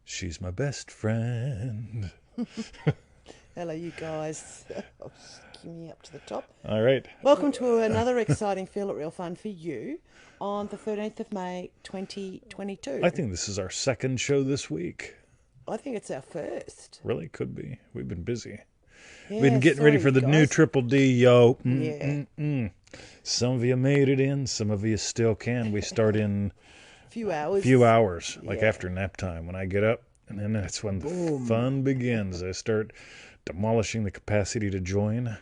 She's my best friend. Hello, you guys. I'll just give me up to the top. All right. Welcome to another exciting Feel It Real Fun for you on the 13th of May, 2022. I think this is our second show this week. I think it's our first. Really could be. We've been busy. Yeah, Been getting ready for the new Triple D, yo. Some of you made it in. Some of you still can. We start in few hours. Like after nap time when I get up. And then that's when the fun begins. I start demolishing the capacity to join.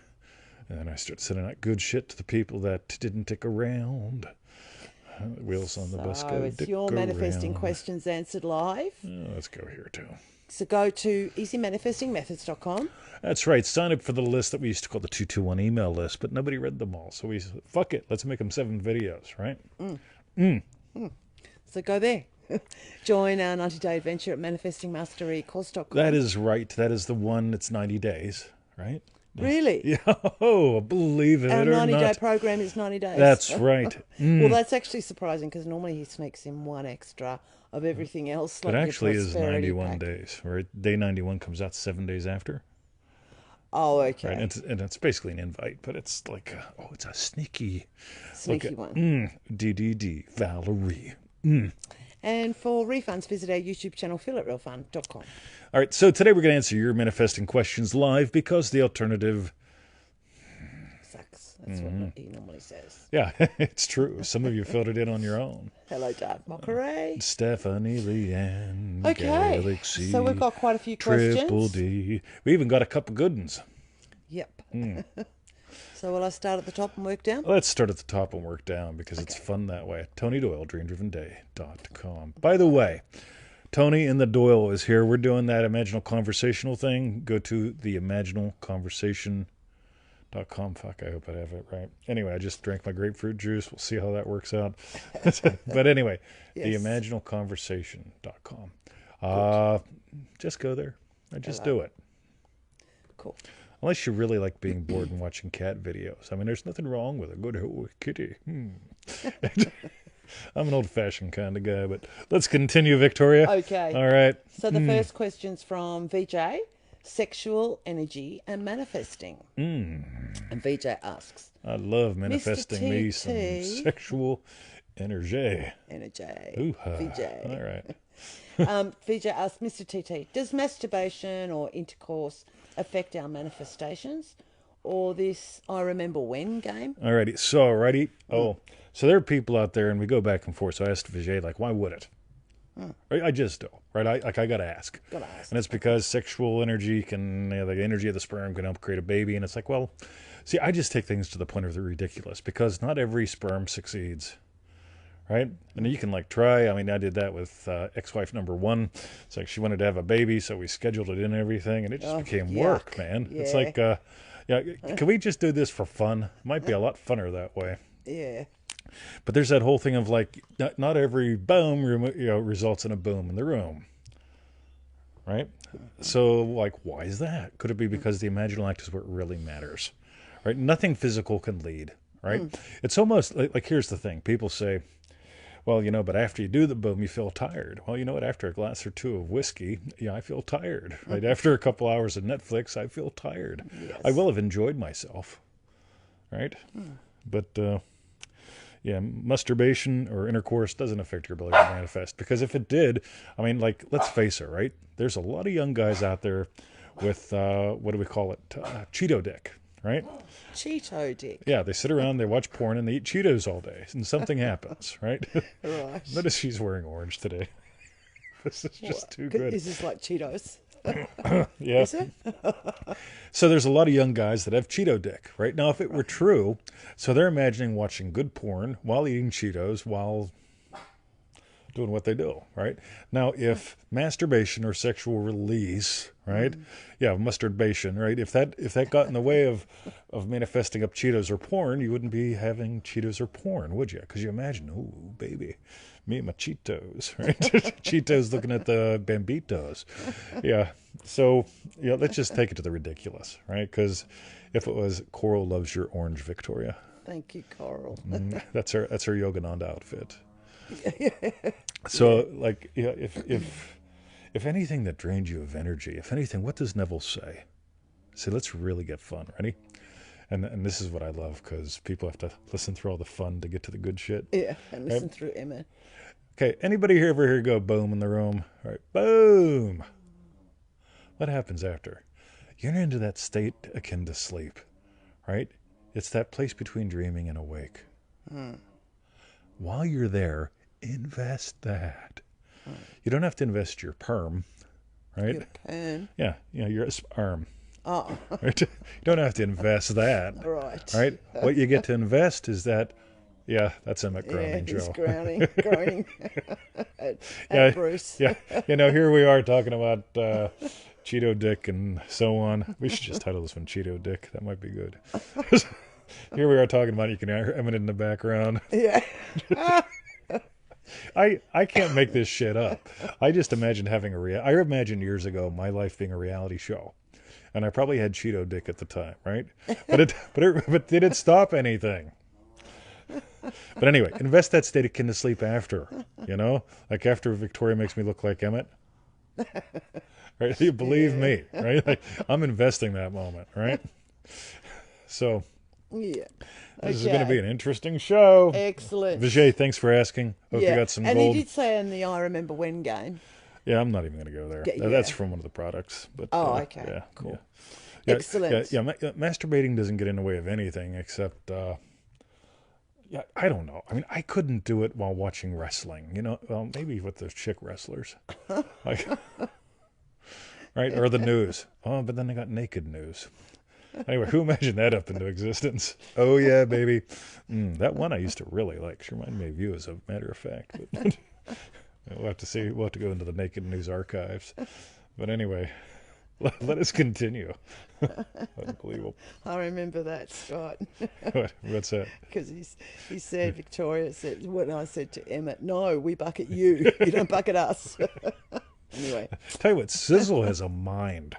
And then I start sending out good shit to the people that didn't stick around. Wheels on the bus go. It's your manifesting questions answered live. Let's go here too. So go to easymanifestingmethods.com. That's right. Sign up for the list that we used to call the 221 email list, but nobody read them all. So we said, fuck it. Let's make them 7 videos, right? So go there. Join our 90-day adventure at manifestingmasterycourse.com. That is right. That is the one that's 90 days, right? Really? Yeah. Oh, believe it Our or 90-day not. program is 90 days. That's right. Well, that's actually surprising because normally he sneaks in one extra of everything else. It actually is prosperity 91 pack. days, right? Day 91 comes out 7 days after. Oh, okay. Right? And it's basically an invite, but it's like, it's a sneaky one. DDD, Valerie. And for refunds, visit our YouTube channel, feelitrealfun.com. All right, so today we're going to answer your manifesting questions live because the alternative... Sucks. That's what he normally says. Yeah, it's true. Some of you filled it in on your own. Hello, Dark Mockery. Stephanie Leanne. Okay, Galaxy, so we've got quite a few Triple questions. D. We even got a couple good ones. Yep. So will I start at the top and work down? Let's start at the top and work down because it's fun that way. Tony Doyle, dreamdrivenday.com. By the way, Tony in the Doyle is here. We're doing that imaginal conversational thing. Go to the imaginalconversation.com. Fuck, I hope I have it right. Anyway, I just drank my grapefruit juice. We'll see how that works out. But anyway, the imaginalconversation.com. Just go there. Just do it. Cool. Unless you really like being bored and watching cat videos. I mean, there's nothing wrong with a good kitty. I'm an old-fashioned kind of guy, but let's continue, Victoria. Okay. All right. So the first question's from Vijay, sexual energy and manifesting. And Vijay asks, I love manifesting me some TT. sexual energy. Vijay. All right. Vijay asks, Mr. TT, does masturbation or intercourse affect our manifestations or this I remember when game? All righty. So, righty. So there are people out there, and we go back and forth. So I asked Vijay, like, why would it? Right? I just do. Right? I got to ask. Gotta ask. And it's because sexual energy can, the energy of the sperm can help create a baby. And it's like, well, see, I just take things to the point of the ridiculous because not every sperm succeeds. Right? And you can try. I mean, I did that with ex-wife number 1. It's like she wanted to have a baby, so we scheduled it in and everything, and it just became work, man. Yeah. It's like, can we just do this for fun? Might be a lot funner that way. Yeah. But there's that whole thing of not every boom, results in a boom in the room. Right? So, why is that? Could it be because the imaginal act is what really matters? Right? Nothing physical can lead. Right? It's almost like here's the thing. People say, well, but after you do the boom, you feel tired. Well, you know what? After a glass or 2 of whiskey, I feel tired. Right? After a couple hours of Netflix, I feel tired. Yes. I will have enjoyed myself. Right? But, masturbation or intercourse doesn't affect your ability to manifest. Because if it did, I mean, let's face it, right? There's a lot of young guys out there with, what do we call it? Cheeto dick. Right? Cheeto dick. Yeah, they sit around, they watch porn, and they eat Cheetos all day, and something happens, right? Right. Notice she's wearing orange today. This is just too good. Is this like Cheetos? Yeah. Is it? So there's a lot of young guys that have Cheeto dick, right? Now, if it were true, so they're imagining watching good porn while eating Cheetos, while doing what they do, right? Now, if masturbation or sexual release, right? Musterbation, right? If that got in the way of manifesting up Cheetos or porn, you wouldn't be having Cheetos or porn, would you? Because you imagine, oh, baby, me and my Cheetos, right? Cheetos looking at the Bambitos. Yeah. So, let's just take it to the ridiculous, right? Because if it was Coral loves your orange, Victoria. Thank you, Coral. That's her Yogananda outfit. So, if if anything that drains you of energy, if anything, what does Neville say? Say, let's really get fun. Ready? And this is what I love, because people have to listen through all the fun to get to the good shit. Yeah, and listen through Emma. Okay, anybody here ever hear go boom in the room? All right, boom. What happens after? You're into that state akin to sleep, right? It's that place between dreaming and awake. While you're there, invest that. You don't have to invest your perm, right? Your perm. Yeah, your sperm. Oh. Right? You don't have to invest that. Right. Right? What you get to invest is that, that's Emmett groaning, He's Joe. groaning at Bruce. Yeah, here we are talking about Cheeto Dick and so on. We should just title this one Cheeto Dick. That might be good. Here we are talking about, you can hear Emmett in the background. Yeah. I can't make this shit up. I just imagined having I imagined years ago my life being a reality show. And I probably had Cheeto Dick at the time, right? But did it stop anything? But anyway, invest that state akin to sleep after, like after Victoria makes me look like Emmett. Right? You believe me, right? Like, I'm investing that moment, right? So, this is going to be an interesting show. Excellent. Vijay, thanks for asking. Hope you got some and gold. he did say in the I Remember When game. Yeah, I'm not even going to go there. That's from one of the products. But, okay. Yeah, cool. Yeah. Excellent. Yeah, masturbating doesn't get in the way of anything except, I don't know. I mean, I couldn't do it while watching wrestling, well, maybe with those chick wrestlers. Like, right? Or the news. Oh, but then they got naked news. Anyway, who imagined that up into existence? Oh, yeah, baby. That one I used to really like. She reminded me of you, as a matter of fact. But we'll have to see. We'll have to go into the naked news archives. But anyway, let us continue. Unbelievable. I remember that, Scott. What's that? Because he said, Victoria said, when I said to Emmett, no, we bucket you. You don't bucket us. Anyway. Tell you what, Sizzle has a mind.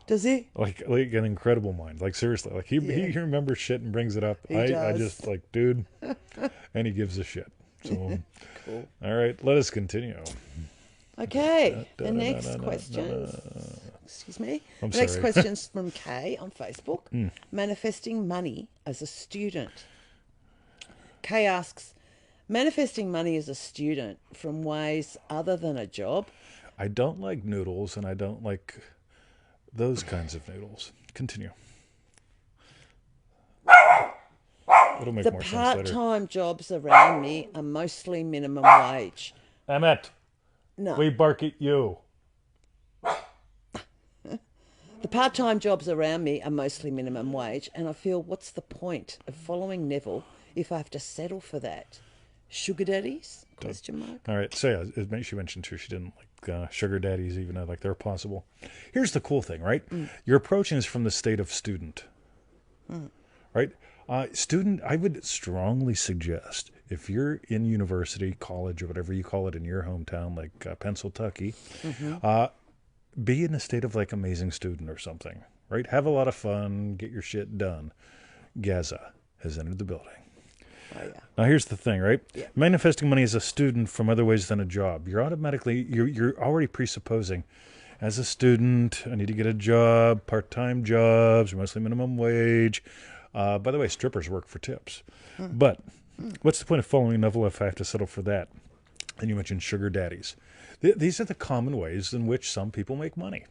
Does he? Like an incredible mind. Like, seriously. Like, he remembers shit and brings it up. I just, like, dude. And he gives a shit. So, cool. All right, let us continue. Okay, the next question. Excuse me. I'm the next sorry. question's from Kay on Facebook. Manifesting money as a student. Kay asks, manifesting money as a student from ways other than a job? I don't like noodles, and I don't like those kinds of noodles. Continue. It'll make more sense later. The part-time jobs around me are mostly minimum wage. Emmett, No. we bark at you. The part-time jobs around me are mostly minimum wage, and I feel, what's the point of following Neville if I have to settle for that? Sugar daddies? Question mark. All right, so she mentioned too she didn't like sugar daddies, even though like they're possible. Here's the cool thing, right? You're approaching this from the state of student, right? Student, I would strongly suggest, if you're in university, college, or whatever you call it in your hometown, like Pennsylvania, be in a state of like amazing student or something, right? Have a lot of fun, get your shit done. Gaza has entered the building. Oh, yeah. Now here's the thing, right? Yeah. Manifesting money as a student from other ways than a job. You're already presupposing, as a student, I need to get a job, part-time jobs, mostly minimum wage. By the way, strippers work for tips. But what's the point of following Neville if I have to settle for that? And you mentioned sugar daddies. These are the common ways in which some people make money,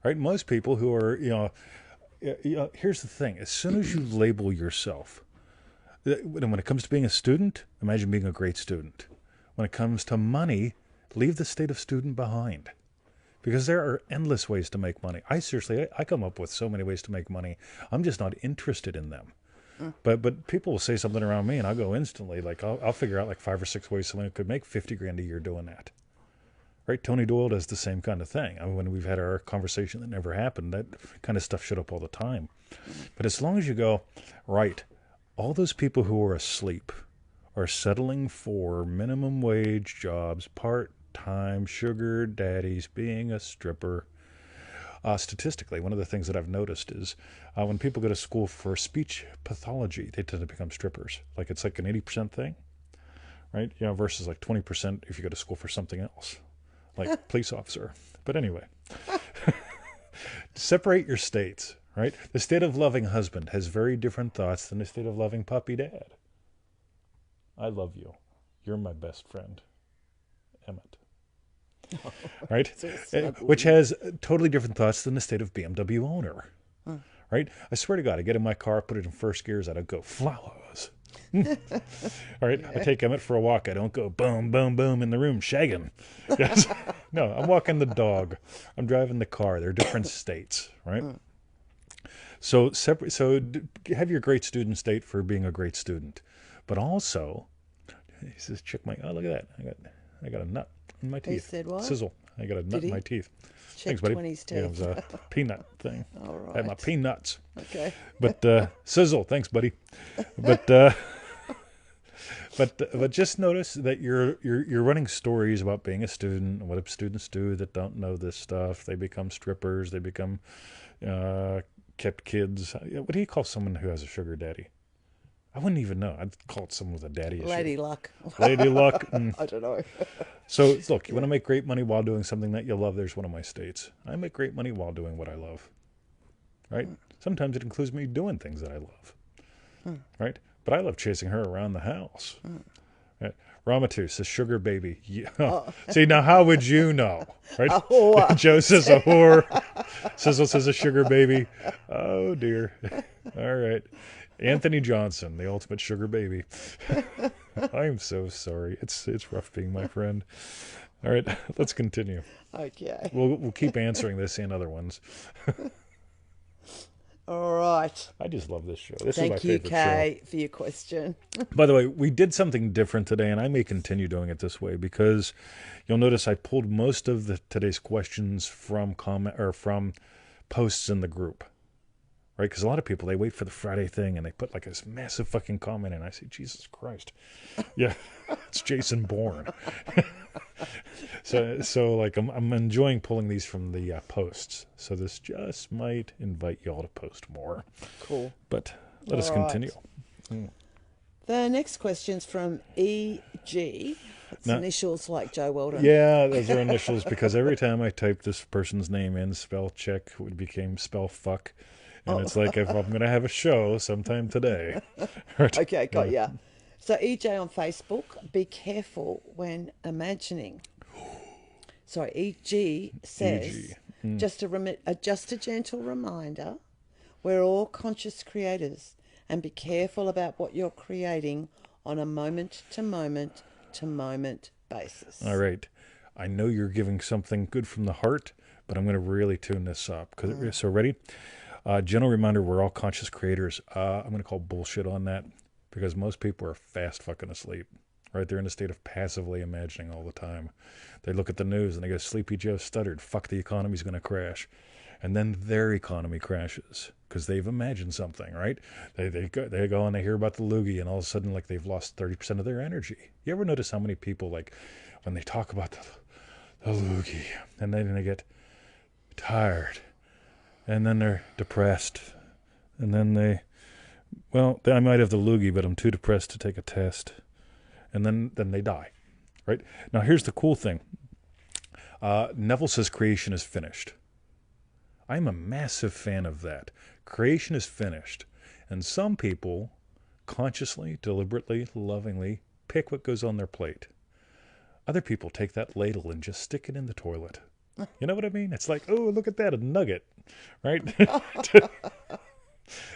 right? Most people who are, here's the thing. As soon as you label yourself, when it comes to being a student, imagine being a great student. When it comes to money, leave the state of student behind. Because there are endless ways to make money. I come up with so many ways to make money. I'm just not interested in them. But people will say something around me, and I'll go instantly. Like I'll figure out like 5 or 6 ways someone could make $50,000 a year doing that. Right? Tony Doyle does the same kind of thing. I mean, when we've had our conversation that never happened, that kind of stuff showed up all the time. But as long as you go, right, all those people who are asleep are settling for minimum wage jobs, part-time sugar daddies, being a stripper. Statistically, one of the things that I've noticed is when people go to school for speech pathology, they tend to become strippers. Like it's like an 80% thing, right? Versus like 20% if you go to school for something else, like police officer. But anyway, separate your states, right? The state of loving husband has very different thoughts than the state of loving puppy dad. I love you. You're my best friend, Emmett. Right? Which has totally different thoughts than the state of BMW owner. Right? I swear to God, I get in my car, put it in first gears, I don't go flowers. All right, I take Emmett for a walk. I don't go boom, boom, boom in the room shagging. Yes. No, I'm walking the dog. I'm driving the car. They're different states, right? So separate. So have your great student state for being a great student, but also, he says, "Check my. Oh, look at that. I got a nut in my teeth. He said what? Sizzle. I got a nut in my teeth. Check Thanks, buddy. 20's teeth. Yeah, it was a peanut thing. All right. I had my peanuts. Okay. But sizzle. Thanks, buddy. But but just notice that you're running stories about being a student and what students do that don't know this stuff. They become strippers. They become kept kids. What do you call someone who has a sugar daddy? I wouldn't even know. I'd call it someone with a daddy issue. Lady luck. Lady luck. I don't know. So look, you want to make great money while doing something that you love. There's one of my states. I make great money while doing what I love. Right? Sometimes it includes me doing things that I love. Right? But I love chasing her around the house. Right? Ramatu says, sugar baby. Yeah. See, now how would you know? Right? Joe says a whore. Sizzle says a sugar baby. Oh, dear. All right. Anthony Johnson, the ultimate sugar baby. I'm so sorry. It's rough being my friend. All right, let's continue. Okay. We'll keep answering this and other ones. All right. I just love this show. This Thank is my you, favorite Kay, for your question. By the way, we did something different today, and I may continue doing it this way because you'll notice I pulled most of today's questions from from posts in the group. Right? Because a lot of people, they wait for the Friday thing and they put like this massive fucking comment in. I say, Jesus Christ. Yeah, it's Jason Bourne. so like I'm enjoying pulling these from the posts. So this just might invite y'all to post more. Cool. But let us continue. The next question's from E.G. It's initials like Joe Weldon. Yeah, those are initials because every time I type this person's name in, spell check, it became spell fuck. And it's like, if I'm going to have a show sometime today. Right? Okay, got ya. So EJ on Facebook, be careful when imagining. Sorry, EG says, just a gentle reminder, we're all conscious creators, and be careful about what you're creating on a moment-to-moment basis. All right. I know you're giving something good from the heart, but I'm going to really tune this up. So ready? General reminder, we're all conscious creators. I'm going to call bullshit on that because most people are fast fucking asleep. Right? They're in a state of passively imagining all the time. They look at the news and they go, Sleepy Joe stuttered. Fuck, the economy's going to crash. And then their economy crashes because they've imagined something, right? They go and they hear about the loogie and all of a sudden like they've lost 30% of their energy. You ever notice how many people, like, when they talk about the loogie and then they get tired and then they're depressed and then I might have the loogie, but I'm too depressed to take a test. And then they die, right? Now, here's the cool thing. Neville says creation is finished. I'm a massive fan of that. Creation is finished. And some people consciously, deliberately, lovingly pick what goes on their plate. Other people take that ladle and just stick it in the toilet. You know what I mean? It's like, oh, look at that, a nugget, right?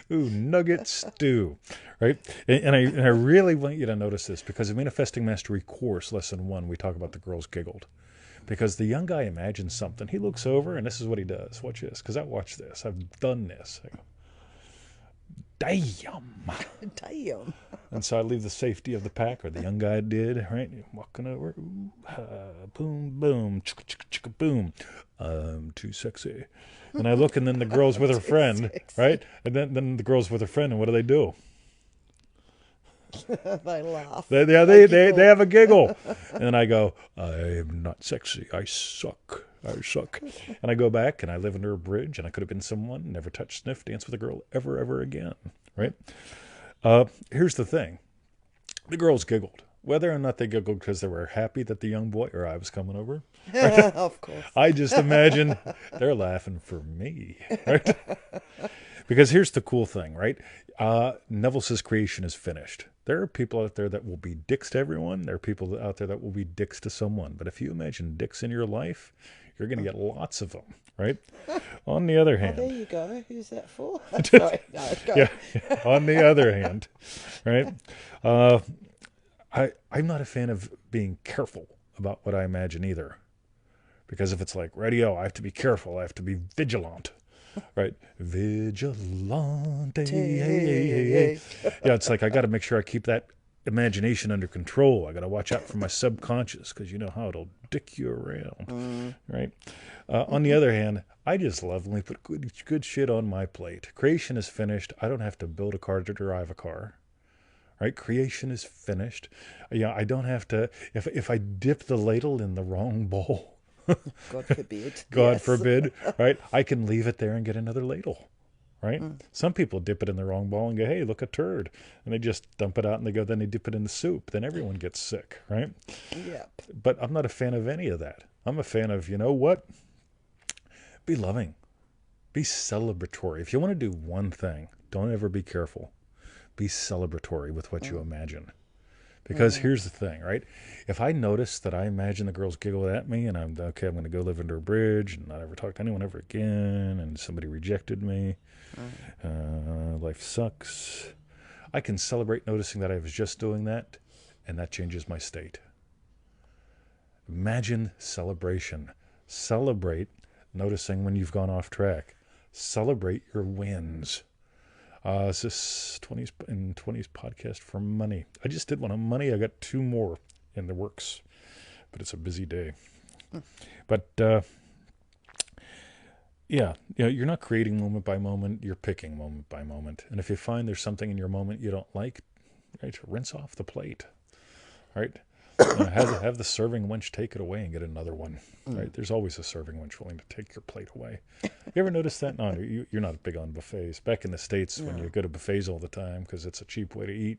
Ooh, nugget stew, right? And I really want you to notice this because in Manifesting Mastery Course, Lesson 1, we talk about the girls giggled. Because the young guy imagines something. He looks over, and this is what he does. Watch this, because I watch this. I've done this. I go, damn. Damn. And so I leave the safety of the pack, or the young guy did, right? Walking over, ooh, boom, boom, chicka, chicka, chicka, boom. I'm too sexy. And I look, and then the girl's with her friend, right? And then the girl's with her friend, and what do? They laugh. They have a giggle. And then I go, I'm not sexy. I suck. And I go back, and I live under a bridge, and I could have been someone, never touch, sniff, dance with a girl ever again, right? Here's the thing. The girls giggled. Whether or not they giggled because they were happy that the young boy or I was coming over, Of course. I just imagine they're laughing for me, right? Because here's the cool thing, right? Neville says creation is finished. There are people out there that will be dicks to everyone. There are people out there that will be dicks to someone. But if you imagine dicks in your life, you're going to get lots of them, right? On the other hand, There you go. Who's that for? Sorry. No, go. yeah. On the other hand, right? I'm not a fan of being careful about what I imagine either. Because if it's like radio, I have to be careful. I have to be vigilant. Right? Vigilante. Hey. Yeah, it's like I got to make sure I keep that imagination under control. I got to watch out for my subconscious because you know how it'll dick you around. Right? On the other hand, I just love when we put good shit on my plate. Creation is finished. I don't have to build a car to drive a car. Right? Creation is finished. Yeah, I don't have to. If I dip the ladle in the wrong bowl. God forbid. God forbid, right? I can leave it there and get another ladle, right? Some people dip it in the wrong bowl and go, hey, look, a turd. And they just dump it out and they go, then they dip it in the soup. Then everyone gets sick, right? Yep. But I'm not a fan of any of that. I'm a fan of, you know what? Be loving. Be celebratory. If you want to do one thing, don't ever be careful. Be celebratory with what you imagine. Because here's the thing, right? If I notice that I imagine the girls giggle at me and I'm going to go live under a bridge and not ever talk to anyone ever again and somebody rejected me, life sucks, I can celebrate noticing that I was just doing that and that changes my state. Imagine celebration. Celebrate noticing when you've gone off track. Celebrate your wins. This is 20's podcast for money. I just did one on money. I got 2 more in the works, but it's a busy day. But yeah, you're not creating moment by moment. You're picking moment by moment. And if you find there's something in your moment you don't like, right, rinse off the plate, right? Have the serving wench take it away and get another one. Right? There's always a serving wench willing to take your plate away. You ever notice that? No, you're not big on buffets. Back in the States, when you go to buffets all the time because it's a cheap way to eat,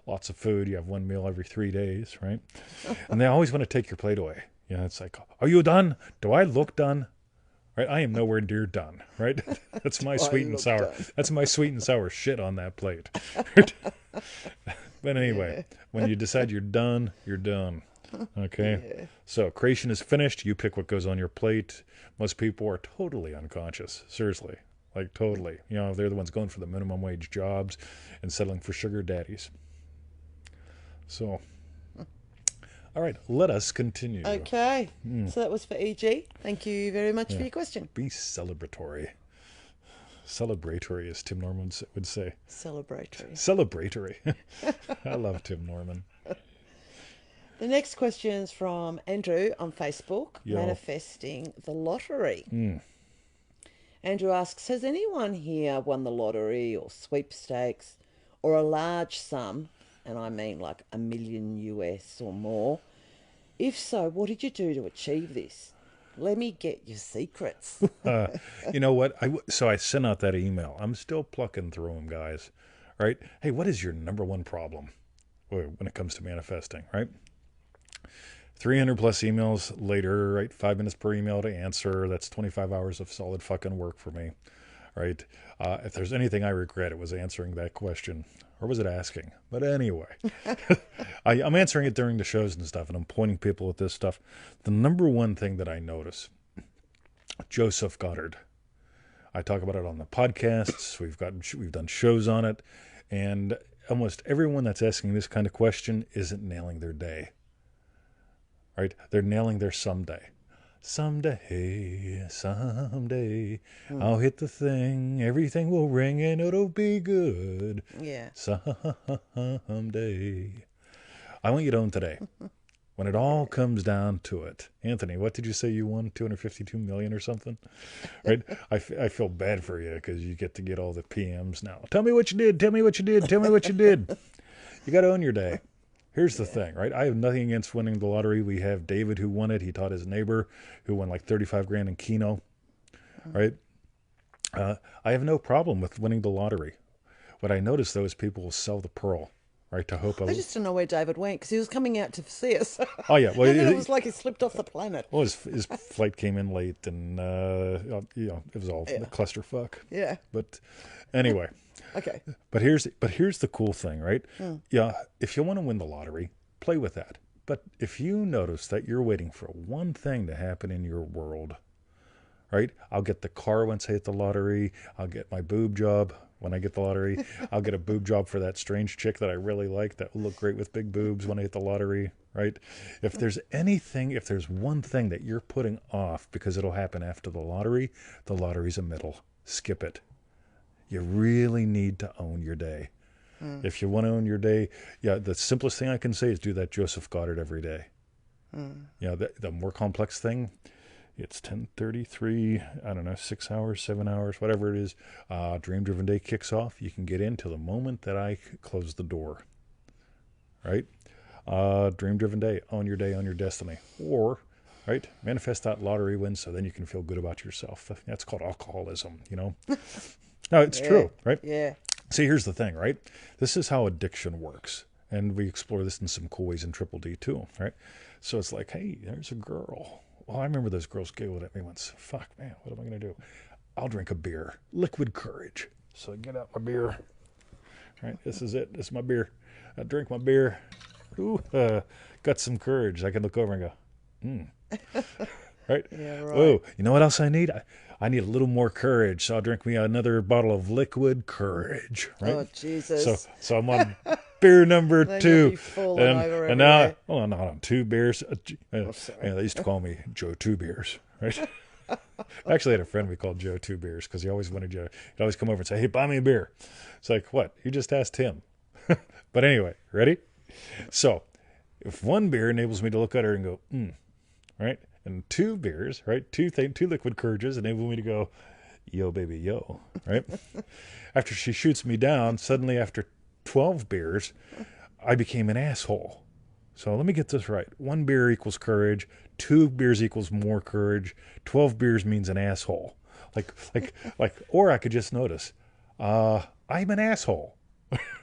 lots of food. You have one meal every 3 days, right? And they always want to take your plate away. It's like, are you done? Do I look done? Right? I am nowhere near done. Right? That's my sweet and sour. Done? That's my sweet and sour shit on that plate. But anyway, when you decide you're done, you're done. Okay? Yeah. So creation is finished. You pick what goes on your plate. Most people are totally unconscious. Seriously. Like totally. They're the ones going for the minimum wage jobs and settling for sugar daddies. So, all right, let us continue. Okay. So that was for EG. Thank you very much for your question. Be celebratory. Celebratory, as Tim Norman would say. Celebratory. I love Tim Norman. The next question is from Andrew on Facebook, manifesting the lottery. Andrew asks, has anyone here won the lottery or sweepstakes or a large sum, and I mean like $1 million US or more? If so, what did you do to achieve this? Let me get your secrets. You know what? So I sent out that email. I'm still plucking through them, guys. Right? Hey, what is your number one problem when it comes to manifesting? Right? 300 plus emails later. Right? 5 minutes per email to answer. That's 25 hours of solid fucking work for me. Right? If there's anything I regret, it was answering that question. Or was it asking? But anyway, I'm answering it during the shows and stuff, and I'm pointing people at this stuff. The number one thing that I notice, Joseph Goddard. I talk about it on the podcasts. We've done shows on it, and almost everyone that's asking this kind of question isn't nailing their day. Right? They're nailing their someday. Someday, I'll hit the thing, everything will ring and it'll be good. Yeah. Someday. I want you to own today. When it all comes down to it. Anthony, what did you say you won? 252 million or something? Right? I feel bad for you because you get all the PMs now. Tell me what you did. Tell me what you did. Tell me what you did. You got to own your day. Here's the thing, right? I have nothing against winning the lottery. We have David who won it. He taught his neighbor who won like 35 grand in Keno, right? I have no problem with winning the lottery. What I notice, though, is people will sell the pearl. right? To hope. I just don't know where David went because he was coming out to see us. Oh yeah, well, And then it was like he slipped off the planet. well, his flight came in late, and it was all a clusterfuck. Yeah. But anyway, Okay. but here's the cool thing, right? Yeah, if you want to win the lottery, play with that. But if you notice that you're waiting for one thing to happen in your world, right? I'll get the car once I hit the lottery. I'll get my boob job when I get the lottery. I'll get a boob job for that strange chick that I really like that will look great with big boobs when I hit the lottery, right? If there's one thing that you're putting off because it'll happen after the lottery's a middle. Skip it. You really need to own your day. If you want to own your day, the simplest thing I can say is do that Joseph Goddard every day. The more complex thing, it's 10:33, I don't know, 6 hours, 7 hours, whatever it is. Dream Driven Day kicks off. You can get in till the moment that I close the door, right? Dream Driven Day, own your day, own your destiny. Or, right, manifest that lottery win so then you can feel good about yourself. That's called alcoholism, No, it's true, right? Yeah. See, here's the thing, right? This is how addiction works. And we explore this in some cool ways in Triple D too, right? So it's like, hey, there's a girl. Well, I remember those girls giggled at me once. Fuck, man, what am I going to do? I'll drink a beer. Liquid courage. So I get out my beer. Right, this is it. This is my beer. I drink my beer. Ooh, got some courage. I can look over and go, Right? Yeah, right. Oh, you know what else I need? I need a little more courage. So I'll drink me another bottle of liquid courage. Right? Oh, Jesus. So I'm on beer number Then 2. you'll be falling over and now, everywhere. I'm not on 2 beers. Sorry. They used to call me Joe 2 Beers, right? I actually had a friend we called Joe 2 Beers because he always wanted Joe. He'd always come over and say, hey, buy me a beer. It's like, what? You just asked him. But anyway, ready? So if one beer enables me to look at her and go, right? And 2 beers, right? 2 liquid courages enable me to go, yo, baby, yo, right? After she shoots me down, suddenly after 12 beers, I became an asshole. So let me get this right. 1 beer equals courage. 2 beers equals more courage. 12 beers means an asshole. Or I could just notice, I'm an asshole,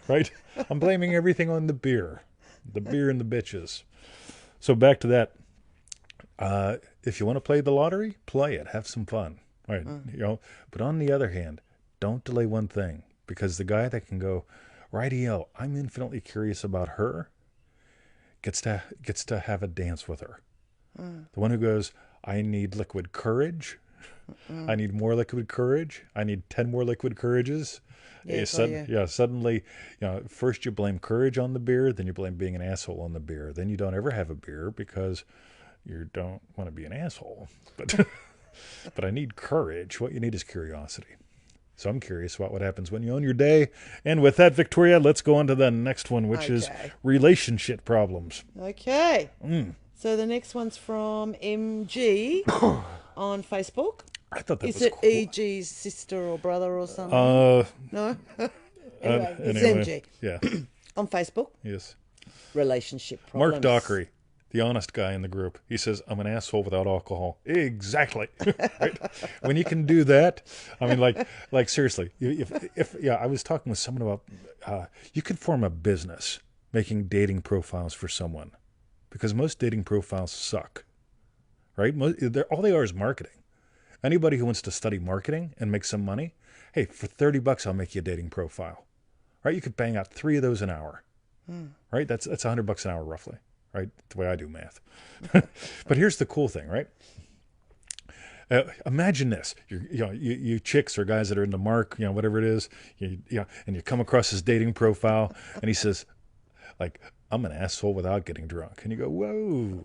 right? I'm blaming everything on the beer and the bitches. So back to that. If you want to play the lottery, play it. Have some fun, right? But on the other hand, don't delay one thing, because the guy that can go, rightio, I'm infinitely curious about her, gets to have a dance with her. The one who goes, I need liquid courage. I need more liquid courage. I need 10 more liquid courages. Suddenly, first you blame courage on the beer, then you blame being an asshole on the beer. Then you don't ever have a beer because you don't want to be an asshole. But I need courage. What you need is curiosity. So I'm curious about what happens when you own your day. And with that, Victoria, let's go on to the next one, which is relationship problems. Okay. So the next one's from MG on Facebook. I thought that was Is it cool. EG's sister or brother or something? No? Anyway, it's MG. Yeah. On Facebook. Yes. Relationship problems. Mark Dockery, the honest guy in the group. He says, I'm an asshole without alcohol. Exactly. Right? When you can do that, I mean, like seriously, if I was talking with someone about, you could form a business making dating profiles for someone, because most dating profiles suck, right? All they are is marketing. Anybody who wants to study marketing and make some money, hey, for $30, I'll make you a dating profile, right? You could bang out 3 of those an hour, right? That's $100 an hour roughly. Right, the way I do math. But here's the cool thing, right? Imagine this: you chicks or guys that are into Mark, whatever it is, and you come across his dating profile, and he says, like, I'm an asshole without getting drunk, and you go, whoa.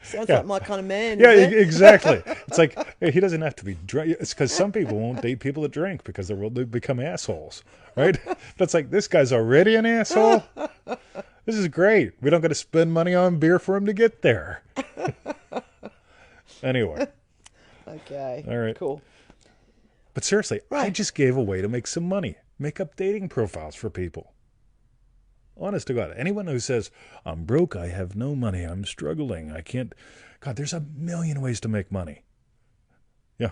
Sounds like my kind of man. Yeah, isn't it? Exactly. It's like, hey, he doesn't have to be drunk. It's because some people won't date people that drink because they become assholes, right? But it's like, this guy's already an asshole. This is great. We don't got to spend money on beer for him to get there. Anyway. Okay. All right. Cool. But seriously, I just gave a way to make some money. Make up dating profiles for people. Honest to God. Anyone who says, I'm broke, I have no money, I'm struggling, I can't. God, there's a million ways to make money. Yeah.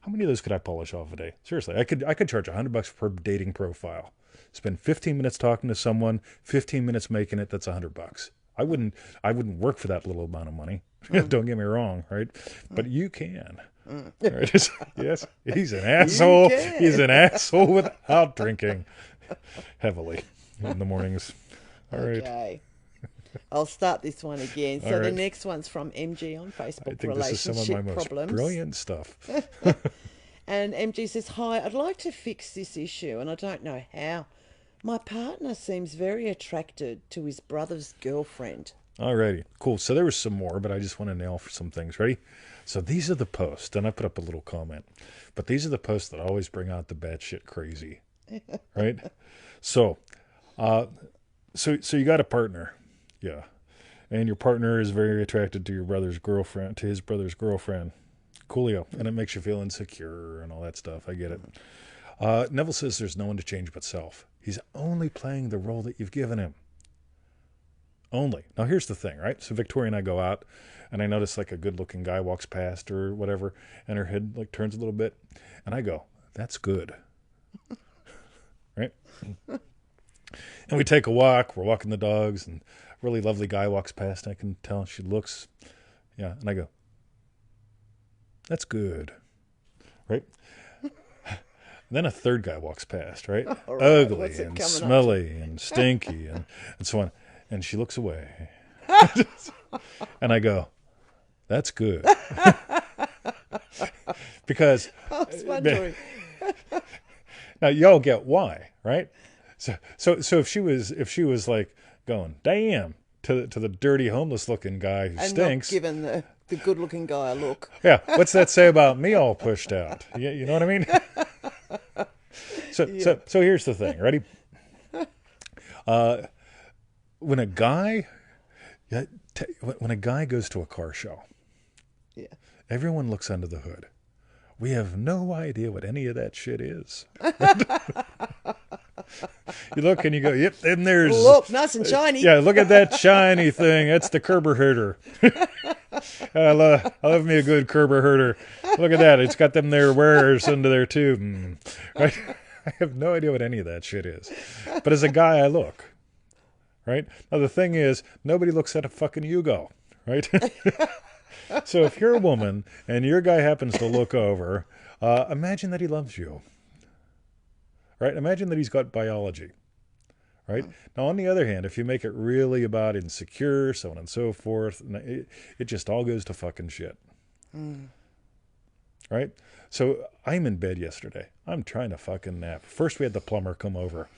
How many of those could I polish off a day? Seriously, I could charge $100 per dating profile. Spend 15 minutes talking to someone, 15 minutes making it. That's $100. I wouldn't work for that little amount of money. Don't get me wrong, right? But you can. Right? Yes, he's an asshole. He's an asshole without drinking heavily in the mornings. All right. Okay. I'll start this one again. So All the right. next one's from MG on Facebook. I think this is some of my most brilliant stuff. And MG says, "Hi, I'd like to fix this issue, and I don't know how. My partner seems very attracted to his brother's girlfriend." Alrighty, cool. So there was some more, but I just want to nail for some things. Ready? So these are the posts, and I put up a little comment. But these are the posts that always bring out the batshit crazy, right? So, so you got a partner, yeah, and your partner is very attracted to your brother's girlfriend, to his brother's girlfriend. Coolio, and it makes you feel insecure and all that stuff. I get it. Neville says there's no one to change but self. He's only playing the role that you've given him. Only. Now here's the thing, right? So Victoria and I go out, and I notice like a good-looking guy walks past or whatever, and her head like turns a little bit, and I go, "That's good," right? And we take a walk. We're walking the dogs, and a really lovely guy walks past. And I can tell she looks, yeah, and I go, "That's good," right? And then a third guy walks past, right? Right. Ugly and smelly and stinky and so on. And she looks away. And I go, "That's good." Because I was wondering. now y'all get why, right? So if she was like going, "Damn," to the dirty homeless looking guy who And stinks. not giving the good-looking guy a look. Yeah, what's that say about me all pushed out? You know what I mean? So here's the thing. Ready? When a guy goes to a car show, Yeah. everyone looks under the hood. We have no idea what any of that shit is. You look and you go, "Yep, and there's Look, nice and shiny." Yeah, look at that shiny thing. That's the Kerber herder. I love me a good Kerber herder. Look at that. It's got them there wearers under there too. Right? I have no idea what any of that shit is. But as a guy, I look. Right? Now the thing is, nobody looks at a fucking Yugo. Right? So if you're a woman and your guy happens to look over, imagine that he loves you. Right? Imagine that he's got biology. Right? Now, on the other hand, if you make it really about insecure, so on and so forth, it just all goes to fucking shit. Right? So I'm in bed yesterday. I'm trying to fucking nap. First, we had the plumber come over.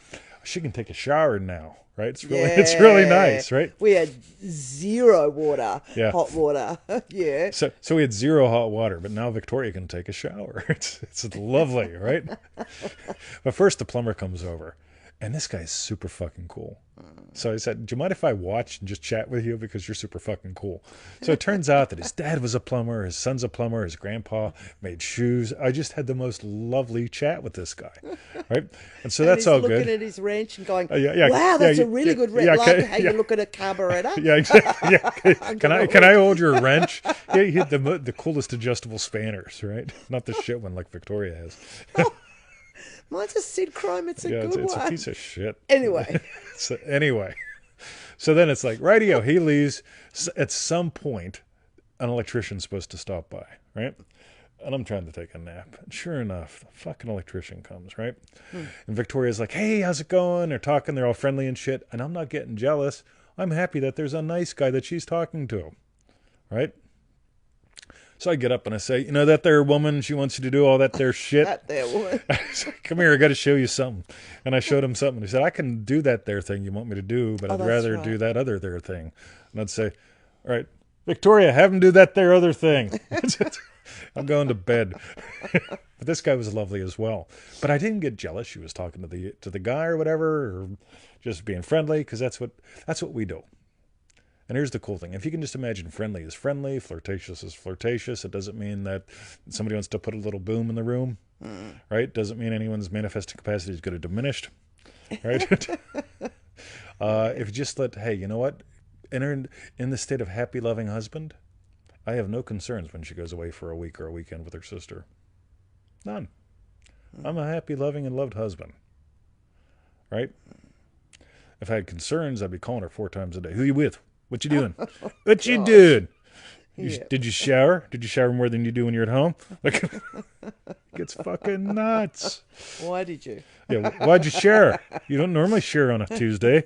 She can take a shower now. Right? It's really nice. Right? We had zero water, Yeah. hot water. Yeah. So we had zero hot water, but now Victoria can take a shower. It's lovely, right? But first, the plumber comes over. And this guy's super fucking cool. So I said, "Do you mind if I watch and just chat with you because you're super fucking cool?" So it turns out that his dad was a plumber, his son's a plumber, his grandpa made shoes. I just had the most lovely chat with this guy, right? And so that's all good. He's looking at his wrench and going, yeah, "Wow, that's yeah, a really good wrench." yeah, Like how you look at a carburetor. Yeah, exactly. Yeah. Can I hold your wrench? Yeah, he had the coolest adjustable spanners, right? Not the shit one like Victoria has. Mine's a Sid Chrome. It's a good it's one. a piece of shit. Anyway. So then it's like, rightio, he leaves. At some point, an electrician's supposed to stop by, right? And I'm trying to take a nap. And sure enough, the fucking electrician comes, right? And Victoria's like, "Hey, how's it going?" They're talking. They're all friendly and shit. And I'm not getting jealous. I'm happy that there's a nice guy that she's talking to, right? So I get up and I say, "You know that there woman, she wants you to do all that there shit." That there woman. "Come here, I got to show you something." And I showed him something. He said, "I can do that there thing you want me to do, but I'd that's rather right. do that other there thing." And I'd say, "All right, Victoria, have him do that there other thing." I'm going to bed. But this guy was lovely as well. But I didn't get jealous. She was talking to the guy or whatever, or just being friendly, because that's what we do. And here's the cool thing. If you can just imagine friendly is friendly, flirtatious is flirtatious, it doesn't mean that somebody wants to put a little boom in the room, right? Doesn't mean anyone's manifesting capacity is going to diminish, right? If you just hey, you know what? Enter in the state of happy, loving husband, I have no concerns when she goes away for a week or a weekend with her sister. None. I'm a happy, loving, and loved husband. Right? If I had concerns, I'd be calling her 4 times a day. Who you with? What you doing? What you doing? Yep. Did you shower? Did you shower more than you do when you're at home? Like, it gets fucking nuts. Why did you? Yeah, why'd you share? You don't normally share on a Tuesday.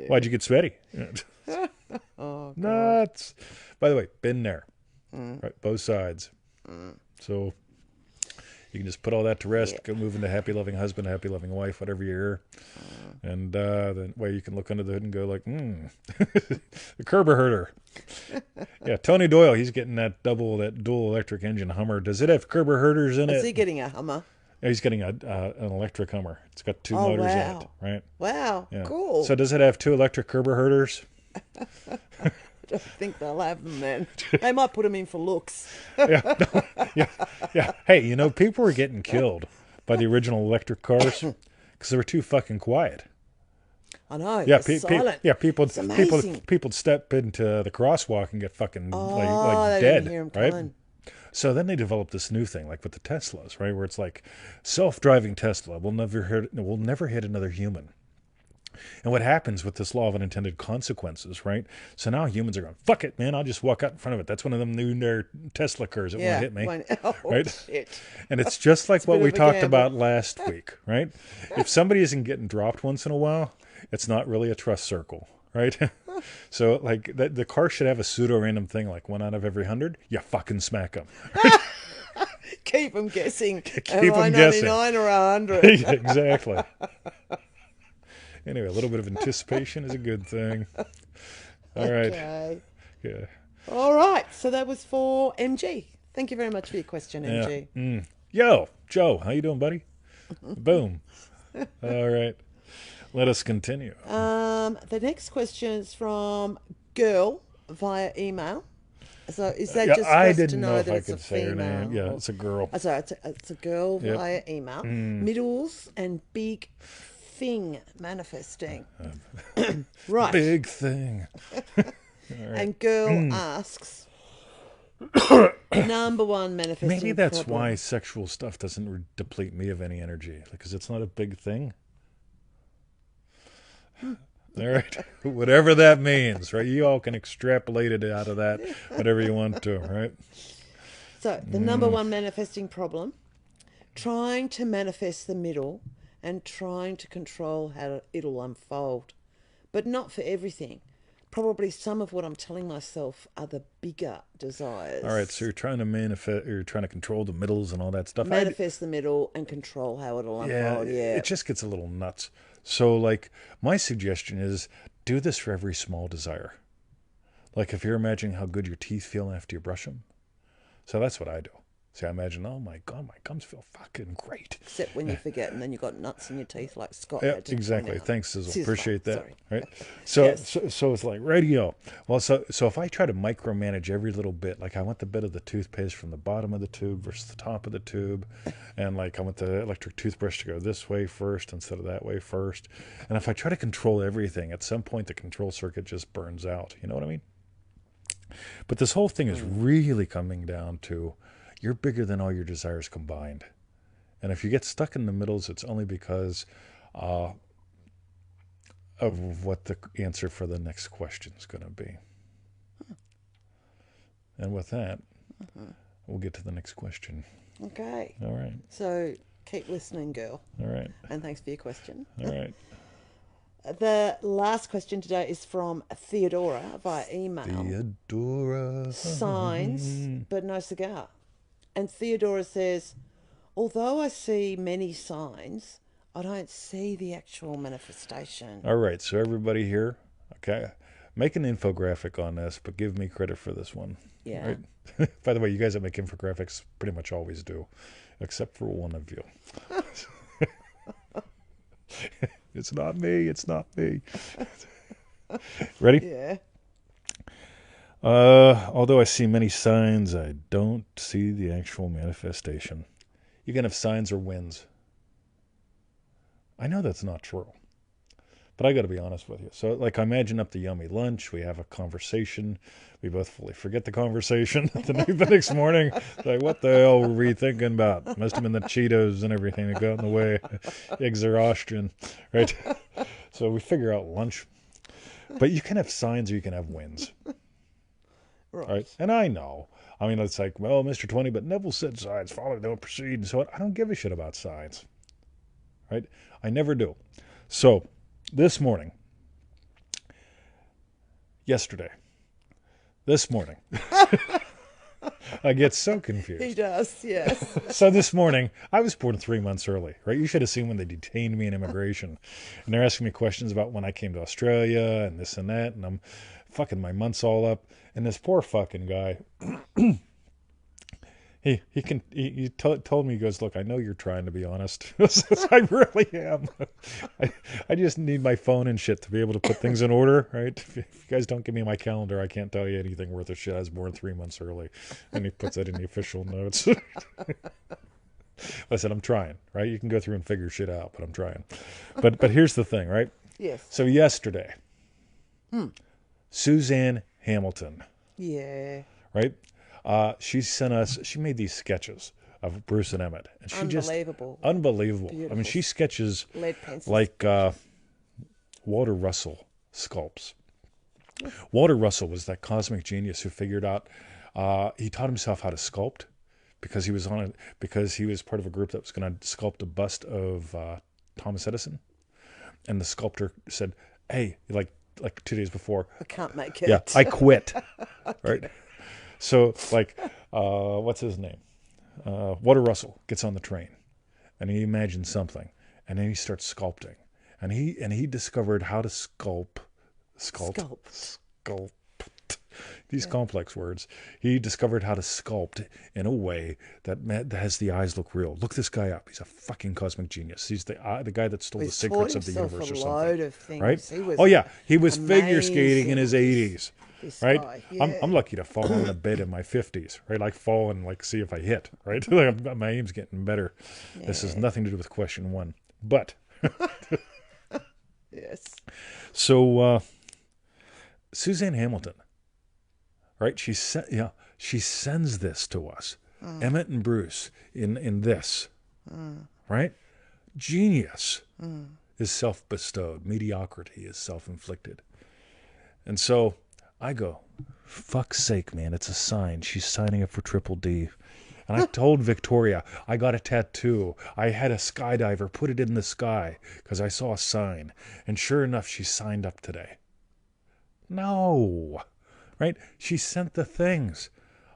Why'd you get sweaty? Oh, God. Nuts. By the way, been there. Right, both sides. So you can just put all that to rest, go move into happy, loving husband, happy, loving wife, whatever you're. And then way you can look under the hood and go like, the Kerber herder. Yeah, Tony Doyle, he's getting that dual electric engine Hummer. Does it have Kerber herders in it? Is he getting a Hummer? Yeah, he's getting an electric Hummer. It's got 2 motors in it, right? Wow, Yeah. cool. So does it have 2 electric Kerber herders? I don't think they'll have them then. They might put them in for looks. Yeah. Hey, you know, people were getting killed by the original electric cars because they were too fucking quiet. I know. Yeah, silent. People'd step into the crosswalk and get fucking they dead, didn't hear 'em right? coming. So then they developed this new thing, like with the Teslas, right, where it's like self-driving Tesla will never hit another human. And what happens with this law of unintended consequences, right? So now humans are going, fuck it, man, I'll just walk out in front of it. That's one of them new Tesla cars that won't hit me. Right? Shit. And it's just like what bit we of a talked gamble. about last week, right? If somebody isn't getting dropped once in a while, it's not really a trust circle, right? So like the car should have a pseudo-random thing like 1 out of every 100. You fucking smack them. Keep them guessing. Keep Am I 'em guessing. 99 or 100? Exactly. Anyway, a little bit of anticipation is a good thing. All right. Okay. Yeah. All right. So that was for MG. Thank you very much for your question, Yeah. MG. Yo, Joe, how you doing, buddy? Boom. All right. Let us continue. The next question is from girl via email. So is that Yeah, just I us to didn't know know if that I it's a could say her female? name. Yeah, it's a girl. Oh, sorry, it's a girl Yep. via email. Middles and big thing manifesting. Right. Big thing. And girl asks, number one manifesting Maybe that's problem. why sexual stuff doesn't deplete me of any energy, because it's not a big thing. All right, whatever that means, right? You all can extrapolate it out of that, whatever you want to, right? So the number one manifesting problem, trying to manifest the middle and trying to control how it'll unfold, but not for everything. Probably some of what I'm telling myself are the bigger desires. All right, so you're trying to manifest, you're trying to control the middles and all that stuff. Manifest the middle and control how it'll unfold. Yeah. It just gets a little nuts. So, like, my suggestion is do this for every small desire. Like, if you're imagining how good your teeth feel after you brush them. So that's what I do. See, I imagine, oh my God, my gums feel fucking great. Except when you forget and then you've got nuts in your teeth like Scott Yeah, had to exactly. point out. Thanks, Sizzle. Sizzle, Appreciate that. sorry. Right. So, Yes. so it's like radio. Well, so if I try to micromanage every little bit, like I want the bit of the toothpaste from the bottom of the tube versus the top of the tube, and like I want the electric toothbrush to go this way first instead of that way first, and if I try to control everything, at some point the control circuit just burns out. You know what I mean? But this whole thing is really coming down to you're bigger than all your desires combined. And if you get stuck in the middles, it's only because of what the answer for the next question is going to be. And with that, we'll get to the next question. Okay. All right. So keep listening, girl. All right. And thanks for your question. All right. The last question today is from Theodora via email. Theodora. Signs, but no cigar. And Theodora says, although I see many signs, I don't see the actual manifestation. All right. So everybody here, okay, make an infographic on this, but give me credit for this one. Yeah. Right? By the way, you guys that make infographics pretty much always do, except for one of you. It's not me. It's not me. Ready? Yeah. Although I see many signs, I don't see the actual manifestation. You can have signs or winds. I know that's not true. But I got to be honest with you. So, like, I imagine up the yummy lunch. We have a conversation. We both fully forget the conversation. The next morning, like, what the hell were we thinking about? Must have been the Cheetos and everything that got in the way. Eggs are Austrian, right? So we figure out lunch. But you can have signs or you can have wins. Right? And I know. I mean, it's like, well, Mr. 20, but Neville said signs. Follow, don't proceed. And so I don't give a shit about signs. Right? I never do. So this morning, this morning, I get so confused. He does, yes. So this morning, I was born 3 months early, right? You should have seen when they detained me in immigration. And they're asking me questions about when I came to Australia and this and that. And I'm fucking my months all up. And this poor fucking guy, he told me, he goes, look, I know you're trying to be honest. I really am. I just need my phone and shit to be able to put things in order, right? If you guys don't give me my calendar, I can't tell you anything worth a shit. I was born 3 months early. And he puts that in the official notes. I said, I'm trying, right? You can go through and figure shit out, but I'm trying. But here's the thing, right? Yes. So yesterday, Suzanne Hamilton. Yeah. Right? She made these sketches of Bruce and Emmett. And she unbelievable. Beautiful. I mean, she sketches like Walter Russell sculpts. Walter Russell was that cosmic genius who figured out, he taught himself how to sculpt because he was part of a group that was going to sculpt a bust of Thomas Edison. And the sculptor said, hey, like 2 days before, I can't make it. Yeah, I quit. Right? So, like, what's his name? Walter Russell gets on the train, and he imagines something, and then he starts sculpting, and he discovered how to sculpt these complex words. He discovered how to sculpt in a way that has the eyes look real. Look this guy up. He's a fucking cosmic genious. He's the guy that stole the secrets of the universe or something. Of things. Right? He was figure skating in his 80s. Right? Yeah. I'm lucky to fall on a bed in my 50s, right? Like fall and like see if I hit, right? My aim's getting better. Yeah. This has nothing to do with question 1. But yes. So Suzanne Hamilton, right? She sends this to us. Emmett and Bruce in this. Right? Genius is self-bestowed. Mediocrity is self-inflicted. And so I go, fuck's sake, man, it's a sign. She's signing up for Triple D. And I told Victoria, I got a tattoo. I had a skydiver put it in the sky because I saw a sign. And sure enough, she signed up today. No. Right? She sent the things.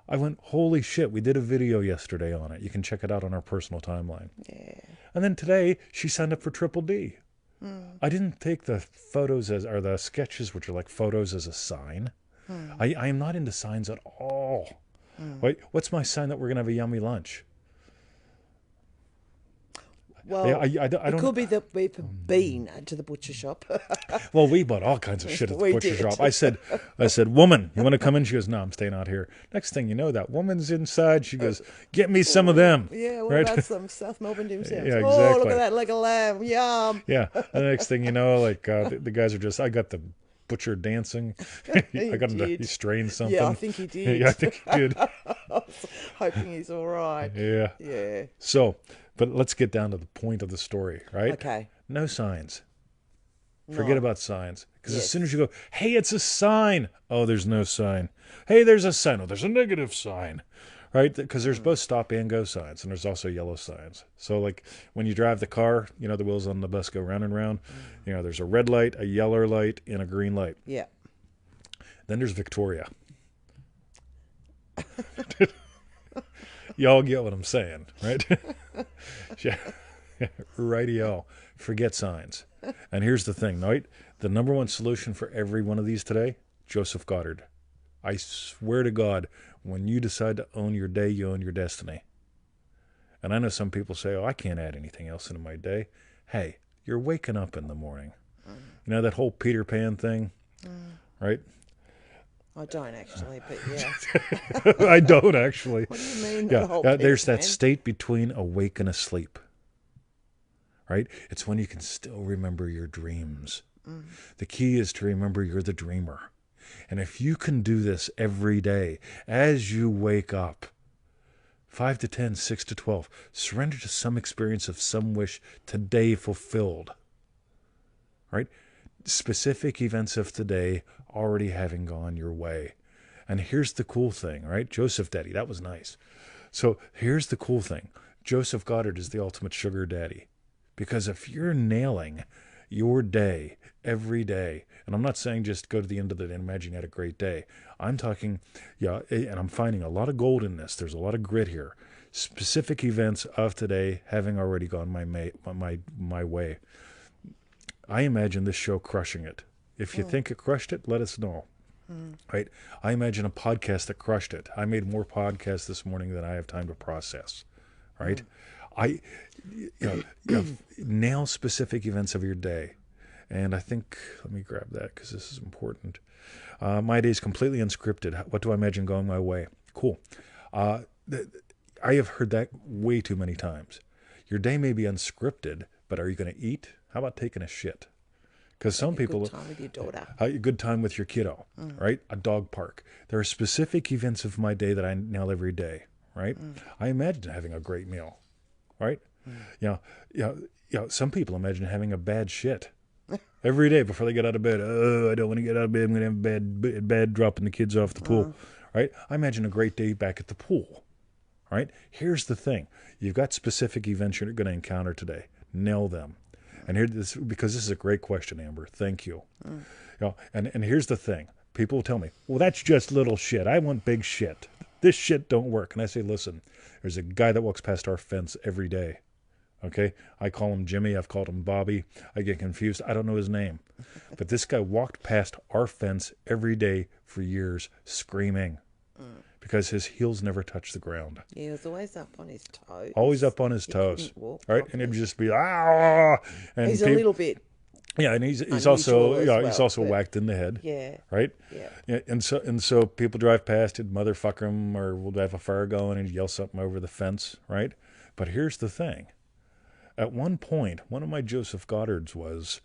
I went, holy shit, we did a video yesterday on it. You can check it out on our personal timeline. Yeah. And then today, she signed up for Triple D. I didn't take the photos or the sketches, which are like photos, as a sign. I am not into signs at all. Wait, what's my sign that we're going to have a yummy lunch? Well, I don't, it could be that we've been to the butcher shop. Well, we bought all kinds of shit at the butcher shop. I said, woman, you want to come in? She goes, no, I'm staying out here. Next thing you know, that woman's inside. She goes, get me some of them. Yeah, what about some South Melbourne dim sums? Yeah, exactly. Oh, look at that, like a lamb. Yum. Yeah, and the next thing you know, like the guys are just, I got the butcher dancing. I got him to, he strained something. Yeah, I think he did. Yeah, I think he did. I was hoping he's all right. Yeah. Yeah. So, but let's get down to the point of the story, right? Okay. No signs. Forget about signs. Because as soon as you go, hey, it's a sign. Oh, there's no sign. Hey, there's a sign. Oh, there's a negative sign. Right? Because there's both stop and go signs. And there's also yellow signs. So like when you drive the car, you know, the wheels on the bus go round and round. You know, there's a red light, a yellow light, and a green light. Yeah. Then there's Victoria. Y'all get what I'm saying, right? Yeah. Radio. Forget signs. And here's the thing, right? The number one solution for every one of these today, Joseph Goddard. I swear to God, when you decide to own your day, you own your destiny. And I know some people say, oh, I can't add anything else into my day. Hey, you're waking up in the morning. You know that whole Peter Pan thing, right? I don't actually, but yeah. I don't actually. What do you mean? Yeah, there's that state between awake and asleep, right? It's when you can still remember your dreams. The key is to remember you're the dreamer. And if you can do this every day, as you wake up, 5 to 10, 6 to 12, surrender to some experience of some wish today fulfilled. Right? Specific events of today already having gone your way. And here's the cool thing, right? Joseph Daddy, that was nice. So here's the cool thing. Joseph Goddard is the ultimate sugar daddy. Because if you're nailing your day every day, and I'm not saying just go to the end of the day and imagine you had a great day. I'm talking, and I'm finding a lot of gold in this. There's a lot of grit here. Specific events of today having already gone my way. I imagine this show crushing it. If you think it crushed it, let us know. Right? I imagine a podcast that crushed it. I made more podcasts this morning than I have time to process. Right? Nail specific events of your day. And I think, let me grab that because this is important. My day is completely unscripted. What do I imagine going my way? Cool. I have heard that way too many times. Your day may be unscripted, but are you going to eat? How about taking a shit? Because some people, good time with your daughter, a good time with your kiddo, right? A dog park. There are specific events of my day that I nail every day, right? I imagine having a great meal, right? Some people imagine having a bad shit every day before they get out of bed. Oh, I don't want to get out of bed. I'm going to have bad dropping the kids off the pool, right? I imagine a great day back at the pool, right? Here's the thing: you've got specific events you're going to encounter today. Nail them. And because this is a great question, Amber. Thank you. And here's the thing. People will tell me, well, that's just little shit. I want big shit. This shit don't work. And I say, listen, there's a guy that walks past our fence every day. Okay? I call him Jimmy. I've called him Bobby. I get confused. I don't know his name. But this guy walked past our fence every day for years screaming. Because his heels never touched the ground. Yeah, he was always up on his toes. Always up on his toes. Walk right? properly. And it'd just be, ah! And He's a little bit. Yeah, and he's unusual also as well, he's also but- whacked in the head. Yeah. Right? Yeah. And so people drive past, he'd motherfucker him, or we'll have a fire going and he'd yell something over the fence, right? But here's the thing. At one point, one of my Joseph Goddards was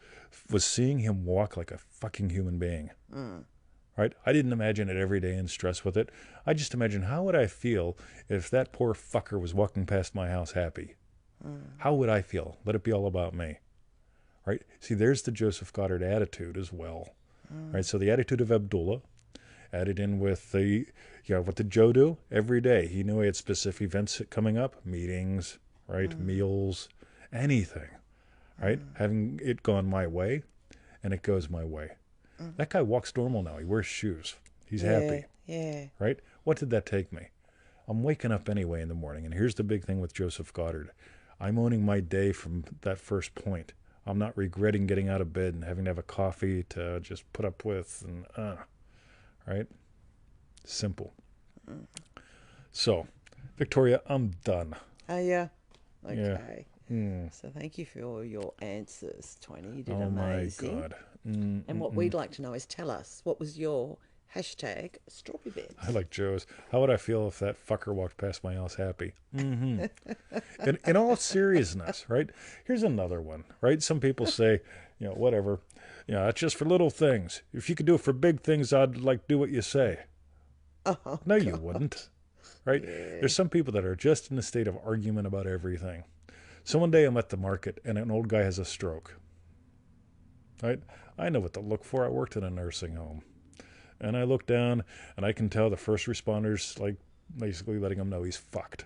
seeing him walk like a fucking human being. Right? I didn't imagine it every day and stress with it. I just imagined, how would I feel if that poor fucker was walking past my house happy? How would I feel? Let it be all about me. Right? See, there's the Joseph Goddard attitude as well. Right? So the attitude of Abdullah, added in with the, what did Joe do? Every day. He knew he had specific events coming up, meetings, right? Meals, anything. Right? Having it gone my way, and it goes my way. That guy walks normal now. He wears shoes. He's happy. Yeah. Right? What did that take me? I'm waking up anyway in the morning. And here's the big thing with Joseph Goddard. I'm owning my day from that first point. I'm not regretting getting out of bed and having to have a coffee to just put up with. And right? Simple. So, Victoria, I'm done. Oh, yeah. Okay. Yeah. So thank you for all your answers, Tony. You did Oh, amazing. my God. And what we'd like to know is, tell us, what was your hashtag strawberry beds? I like Joe's. How would I feel if that fucker walked past my house happy? In all seriousness, right? Here's another one, right? Some people say, whatever. That's just for little things. If you could do it for big things, I'd like do what you say. Oh, No, you wouldn't. Right? There's some people that are just in a state of argument about everything. So one day I'm at the market and an old guy has a stroke. Right? I know what to look for. I worked in a nursing home. And I look down and I can tell the first responders, like, basically letting him know he's fucked.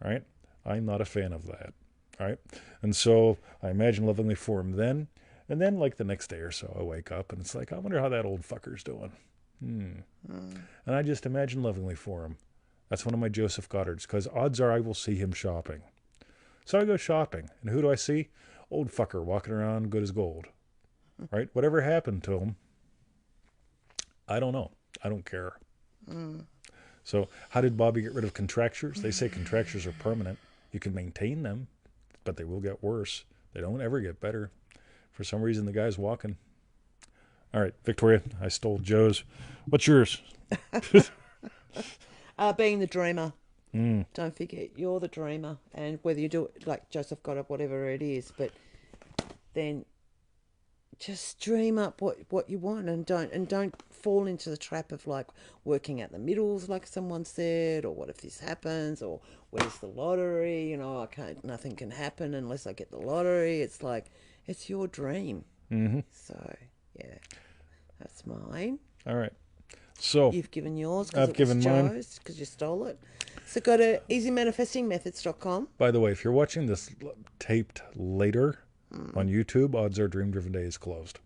Right? I'm not a fan of that. Right? And so I imagine lovingly for him then. And then, like, the next day or so, I wake up and it's like, I wonder how that old fucker's doing. And I just imagine lovingly for him. That's one of my Joseph Goddards, because odds are I will see him shopping. So I go shopping, and who do I see? Old fucker walking around good as gold. Right? Whatever happened to him, I don't know. I don't care. So how did Bobby get rid of contractures? They say contractures are permanent. You can maintain them, but they will get worse. They don't ever get better. For some reason, the guy's walking. All right, Victoria, I stole Joe's. What's yours? Being the dreamer. Don't forget, you're the dreamer. And whether you do it like Joseph Goddard, whatever it is, but then just dream up what you want, and don't fall into the trap of like working at the middles, like someone said, or what if this happens, or where's the lottery? You know, nothing can happen unless I get the lottery. It's like, it's your dream. Mm-hmm. So yeah, that's mine. All right. So You've given yours I've because it given was mine. Joe's, because you stole it. So go to easymanifestingmethods.com. By the way, if you're watching this taped later on YouTube, odds are Dream Driven Day is closed.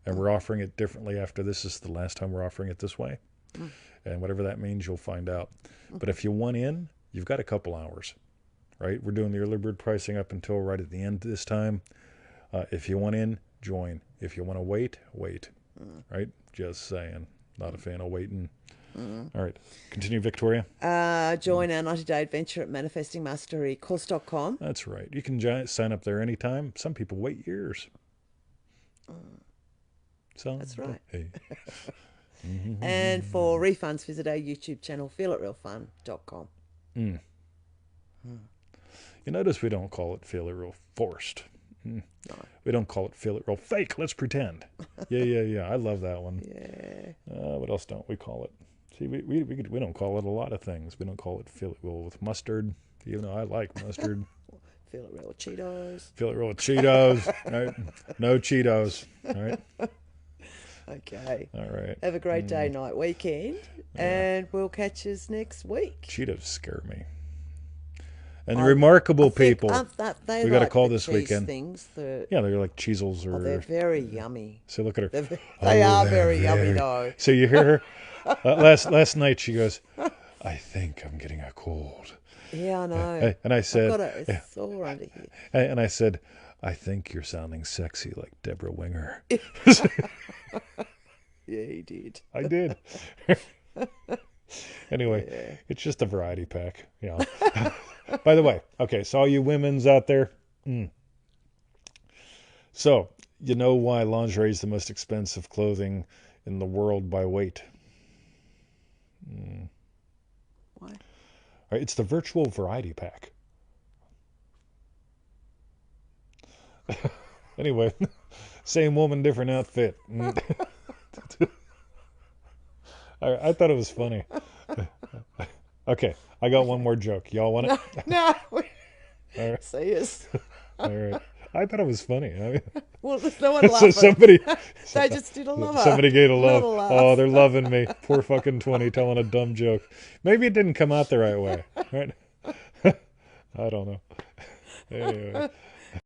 And we're offering it differently after this. Is the last time we're offering it this way. And whatever that means, you'll find out. But if you want in, you've got a couple hours, right? We're doing the early bird pricing up until right at the end this time. If you want in, join. If you want to wait, right? Just saying. Not a fan of waiting. All right. Continue, Victoria. Join our 90-day adventure at manifestingmasterycourse.com. That's right. You can sign up there anytime. Some people wait years. So That's right. Hey. And for refunds, visit our YouTube channel, feelitrealfun.com. You notice we don't call it Feel It Real Forced. No. We don't call it Feel It Real Fake. Let's pretend. Yeah. I love that one. Yeah. What else don't we call it? See, we don't call it a lot of things. We don't call it Feel It Real with mustard, even though I like mustard. Feel It Real with Cheetos. Feel It Real with Cheetos. Right? No Cheetos. All right. Okay. All right. Have a great day, night, weekend, and we'll catch us next week. Cheetos scare me. And remarkable people. We got to call this weekend. Things Yeah, they're like Cheezels or. they're very yummy. So look at her. They are very yummy, though. So you hear her last night. She goes, "I think I'm getting a cold." Yeah, I know. And I said, I've got a sore under here. And I said, "I think you're sounding sexy like Deborah Winger." Yeah, he did. I did. Anyway, It's just a variety pack. Yeah. By the way, okay, so all you women's out there, so you know why lingerie is the most expensive clothing in the world by weight? Why? All right, it's the virtual variety pack. Anyway, same woman, different outfit. I thought it was funny. Okay, I got one more joke. Y'all want it? No. All right. See us. All right. I thought it was funny. I mean, Well, there's no one laughing. so somebody They just did a lover. Somebody gave a love. Not a laugh. Oh, they're loving me. Poor fucking 20 telling a dumb joke. Maybe it didn't come out the right way. Right? I don't know. Anyway.